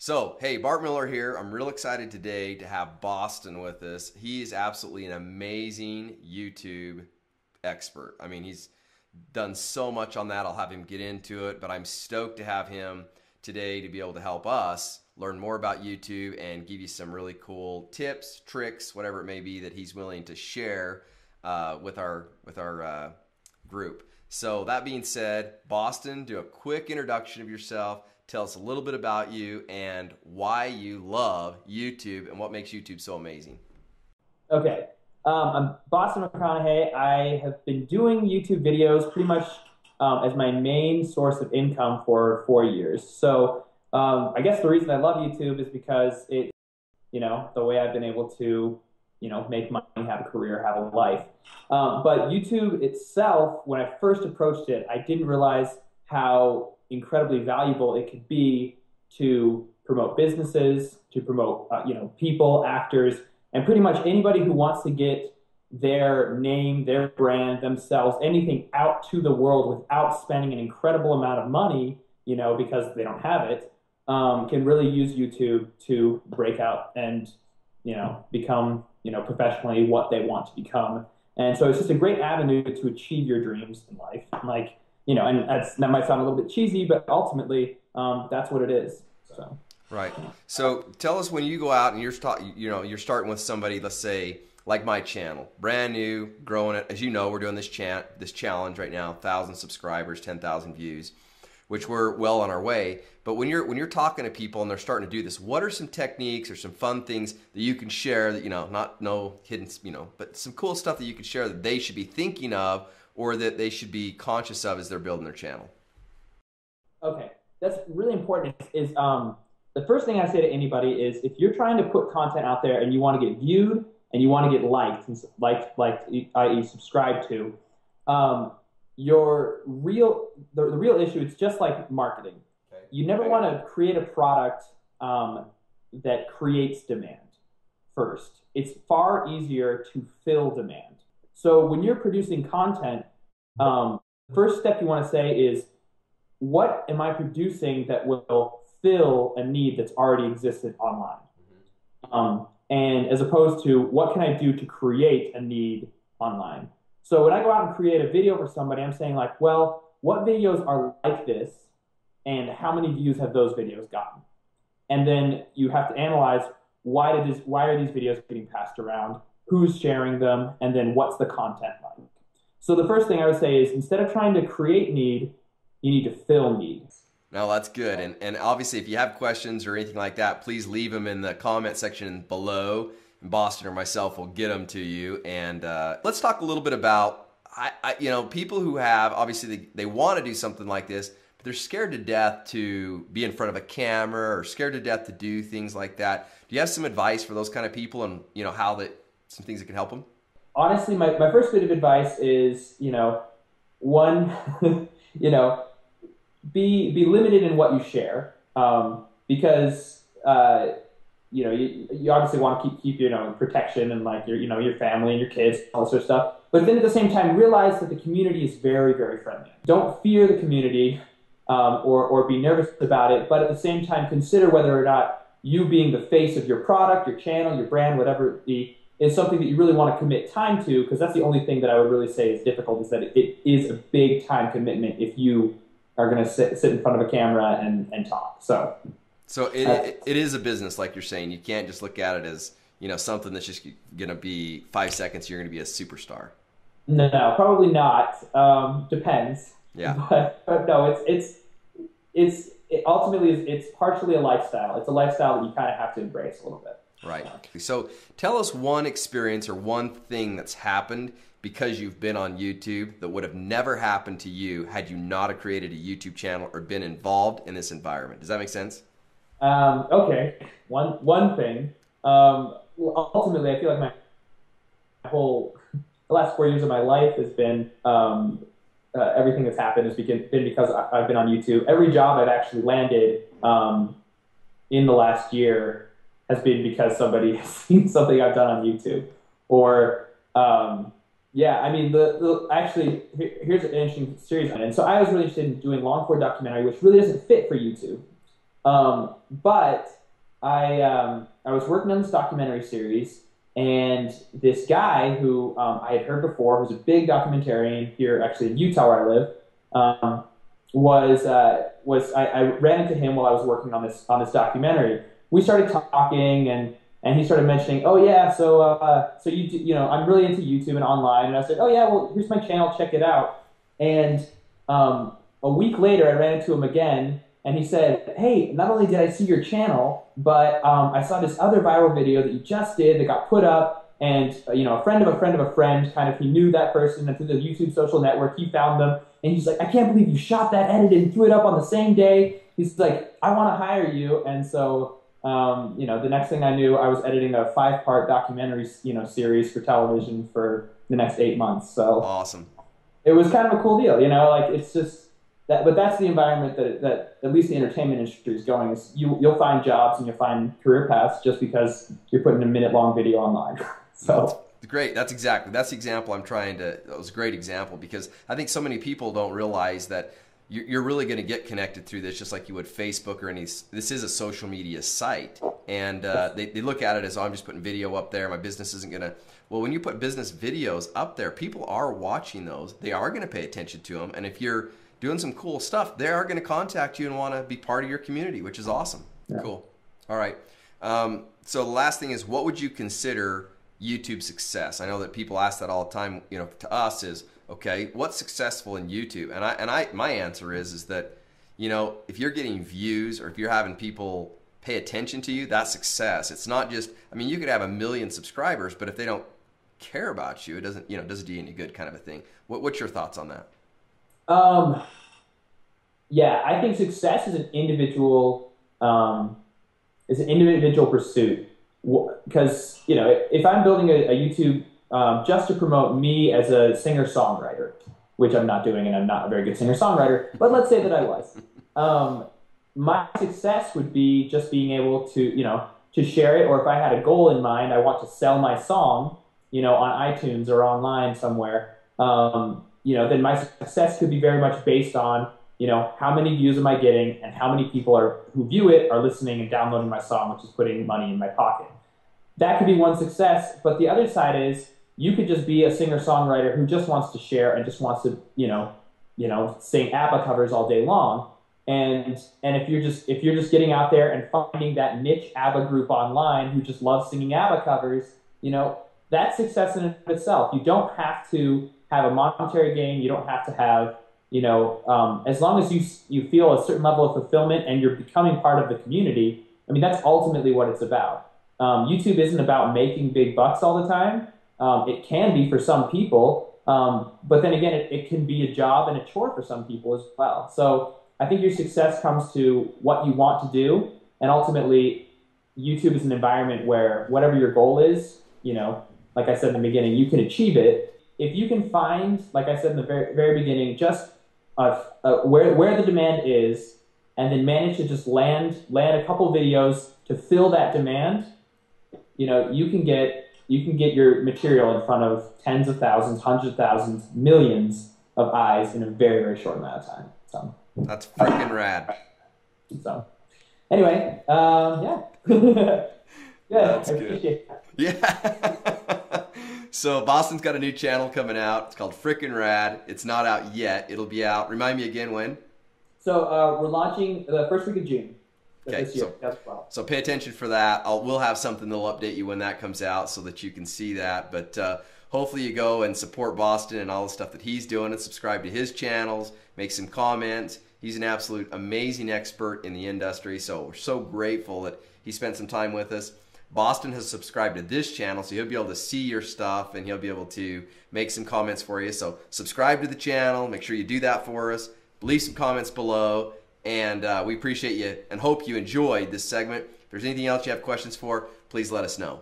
So, hey, Bart Miller here. I'm real excited today to have Boston with us. He's absolutely an amazing YouTube expert. I mean, he's done so much on that. I'll have him get into it, but I'm stoked to have him today to be able to help us learn more about YouTube and give you some really cool tips, tricks, whatever it may be that he's willing to share with our group. So that being said, Boston, do a quick introduction of yourself. Tell us a little bit about you and why you love YouTube and what makes YouTube so amazing. Okay. I'm Boston McConaughey. I have been doing YouTube videos pretty much as my main source of income for 4 years. So I guess the reason I love YouTube is because it's, the way I've been able to, make money, have a career, have a life. But YouTube itself, when I first approached it, I didn't realize how incredibly valuable it could be to promote businesses, to promote people, actors, and pretty much anybody who wants to get their name, their brand, themselves, anything out to the world without spending an incredible amount of money, because they don't have it, can really use YouTube to break out and become professionally what they want to become. And so it's just a great avenue to achieve your dreams in life. And that might sound a little bit cheesy, but ultimately, that's what it is. So. Right. So tell us when you go out and you're starting with somebody, let's say, like my channel, brand new, growing it. As you know, we're doing this challenge right now, 1,000 subscribers, 10,000 views, which we're well on our way. But when you're talking to people and they're starting to do this, what are some techniques or some fun things that you can share that, not no hidden, but some cool stuff that you can share that they should be thinking of or that they should be conscious of as they're building their channel? Okay, that's really important. The first thing I say to anybody is if you're trying to put content out there and you want to get viewed and you want to get liked, i.e. subscribed to, the real issue, it's just like marketing. Okay. You never want to create a product that creates demand first. It's far easier to fill demand. So when you're producing content, the first step you want to say is, what am I producing that will fill a need that's already existed online? And as opposed to, what can I do to create a need online? So when I go out and create a video for somebody, I'm saying like, well, what videos are like this and how many views have those videos gotten? And then you have to analyze, why are these videos getting passed around? Who's sharing them, and then what's the content like? So the first thing I would say is, instead of trying to create need, you need to fill needs. No, that's good. And obviously, if you have questions or anything like that, please leave them in the comment section below. And Boston or myself will get them to you. And let's talk a little bit about, people who have, obviously, they want to do something like this, but they're scared to death to be in front of a camera or scared to death to do things like that. Do you have some advice for those kind of people and, some things that can help them? Honestly, my first bit of advice is, one, be limited in what you share, because you obviously want to keep protection and like your family and your kids, all this sort of stuff. But then at the same time, realize that the community is very, very friendly. Don't fear the community or be nervous about it, but at the same time, consider whether or not you being the face of your product, your channel, your brand, whatever it be, is something that you really want to commit time to, because that's the only thing that I would really say is difficult, is that it is a big time commitment if you are going to sit in front of a camera and talk. So it is a business, like you're saying. You can't just look at it as something that's just going to be 5 seconds. You're going to be a superstar. No, probably not. Depends. Yeah. But no, it's ultimately it's partially a lifestyle. It's a lifestyle that you kind of have to embrace a little bit. Right. So tell us one experience or one thing that's happened because you've been on YouTube that would have never happened to you had you not have created a YouTube channel or been involved in this environment. Does that make sense? Okay. One thing. Ultimately, I feel like the last 4 years of my life has been everything that's happened has been because I've been on YouTube. Every job I've actually landed in the last year has been because somebody has seen something I've done on YouTube. Or, actually, here's an interesting series. And so I was really interested in doing long-form documentary, which really doesn't fit for YouTube. But I was working on this documentary series, and this guy who I had heard before, who's a big documentarian here, actually in Utah where I live, I ran into him while I was working on this documentary. We started talking, and he started mentioning, oh yeah, so I'm really into YouTube and online, and I said, oh yeah, well here's my channel, check it out. And a week later, I ran into him again, and he said, hey, not only did I see your channel, but I saw this other viral video that you just did that got put up, and a friend of a friend of a friend, kind of, he knew that person, and through the YouTube social network, he found them, and he's like, I can't believe you shot that, edited, and threw it up on the same day. He's like, I want to hire you. And so, the next thing I knew, I was editing a 5-part documentary, series for television for the next 8 months. So awesome. It was kind of a cool deal, like it's just that, but that's the environment that at least the entertainment industry is going. Is you'll find jobs and you'll find career paths just because you're putting a minute-long video online. So that's great. That's the example I'm trying to. That was a great example because I think so many people don't realize that you're really going to get connected through this, just like you would Facebook or any. This is a social media site, and they look at it as, oh, I'm just putting video up there. My business isn't going to. Well, when you put business videos up there, people are watching those. They are going to pay attention to them, and if you're doing some cool stuff, they are going to contact you and want to be part of your community, which is awesome. Yeah. Cool. All right. So the last thing is, what would you consider YouTube success? I know that people ask that all the time. To us is, okay, what's successful in YouTube? And my answer is that, if you're getting views or if you're having people pay attention to you, that's success. It's not just, you could have 1 million subscribers, but if they don't care about you, it doesn't do you any good, kind of a thing. What's your thoughts on that? Yeah, I think success is an individual pursuit. Because, if I'm building a YouTube just to promote me as a singer-songwriter, which I'm not doing, and I'm not a very good singer-songwriter, but let's say that I was. My success would be just being able to share it, or if I had a goal in mind, I want to sell my song, on iTunes or online somewhere, then my success could be very much based on, how many views am I getting and how many people who view it are listening and downloading my song, which is putting money in my pocket. That could be one success, but the other side is you could just be a singer-songwriter who just wants to share and just wants to, sing ABBA covers all day long. And if you're just getting out there and finding that niche ABBA group online who just loves singing ABBA covers, that's success in itself. You don't have to have a monetary gain. You don't have to have, as long as you feel a certain level of fulfillment and you're becoming part of the community. That's ultimately what it's about. YouTube isn't about making big bucks all the time. It can be for some people, but then again, it can be a job and a chore for some people as well. So I think your success comes to what you want to do, and ultimately, YouTube is an environment where whatever your goal is, like I said in the beginning, you can achieve it. If you can find, like I said in the very, very beginning, just where the demand is, and then manage to just land a couple videos to fill that demand, you can get your material in front of tens of thousands, hundreds of thousands, millions of eyes in a very, very short amount of time. So that's freaking rad. So anyway, yeah. That's good. Yeah. So Boston's got a new channel coming out. It's called Frickin' Rad. It's not out yet. It'll be out. Remind me again when? So we're launching the first week of June. Okay, this year as well. So pay attention for that. We'll have something that'll update you when that comes out so that you can see that. But hopefully you go and support Boston and all the stuff that he's doing and subscribe to his channels, make some comments. He's an absolute amazing expert in the industry, so we're so grateful that he spent some time with us. Boston has subscribed to this channel, so he'll be able to see your stuff and he'll be able to make some comments for you. So subscribe to the channel. Make sure you do that for us. Leave some comments below. And we appreciate you and hope you enjoyed this segment. If there's anything else you have questions for, please let us know.